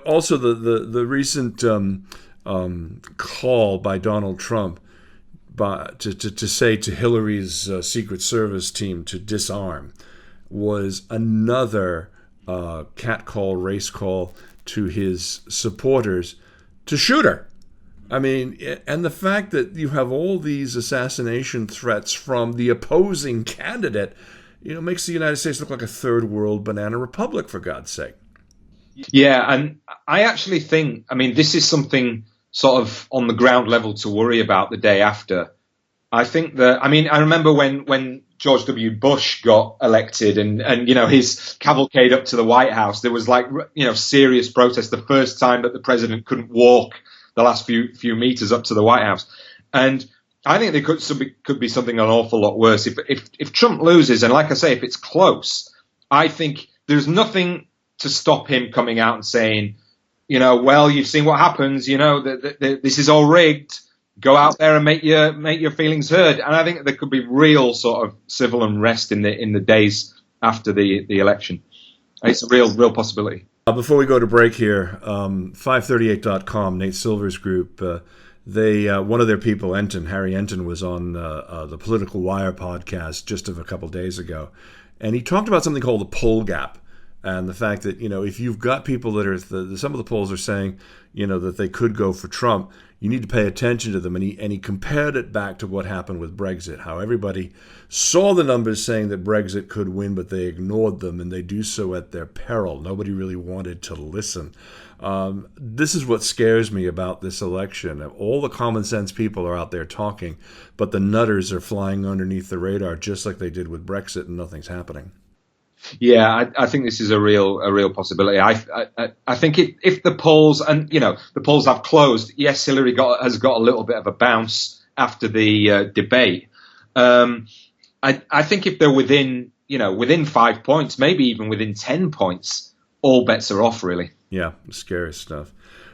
Also the recent call by Donald Trump to say to Hillary's Secret Service team to disarm was another catcall, race call to his supporters to shoot her. I mean, and the fact that you have all these assassination threats from the opposing candidate, makes the United States look like a third world banana republic, for God's sake. Yeah, and I actually think, this is something sort of on the ground level to worry about the day after. I think that, I remember when George W. Bush got elected and his cavalcade up to the White House, there was serious protest, the first time that the president couldn't walk the last few meters up to the White House. And I think there could be something an awful lot worse. If Trump loses, and like I say, if it's close, I think there's nothing to stop him coming out and saying, well, you've seen what happens, this is all rigged. Go out there and make your feelings heard. And I think there could be real sort of civil unrest in the days after the election. It's a real possibility. Before we go to break here, 538.com, Nate Silver's group, one of their people, Harry Enton, was on the Political Wire podcast just a couple days ago, and he talked about something called the poll gap, and the fact that if you've got people that are some of the polls are saying that they could go for Trump, you need to pay attention to them. And he compared it back to what happened with Brexit, how everybody saw the numbers saying that Brexit could win, but they ignored them, and they do so at their peril. Nobody really wanted to listen. This is what scares me about this election. All the common sense people are out there talking, but the nutters are flying underneath the radar just like they did with Brexit, and nothing's happening. Yeah, I think this is a real possibility. I think if the polls, and the polls have closed, yes, Hillary has got a little bit of a bounce after the debate. I think if they're within 5 points, maybe even within 10 points, all bets are off, really. Yeah, scary stuff.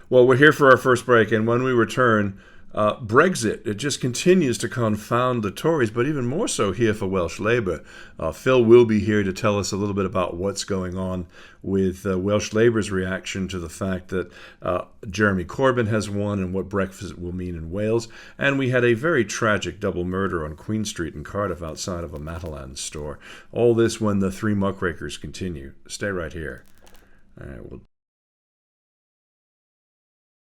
Well, we're here for our first break, and when we return, Brexit, it just continues to confound the Tories, but even more so here for Welsh Labour. Phil will be here to tell us a little bit about what's going on with Welsh Labour's reaction to the fact that Jeremy Corbyn has won and what Brexit will mean in Wales. And we had a very tragic double murder on Queen Street in Cardiff outside of a Matalan store. All this when the three muckrakers continue. Stay right here. All right,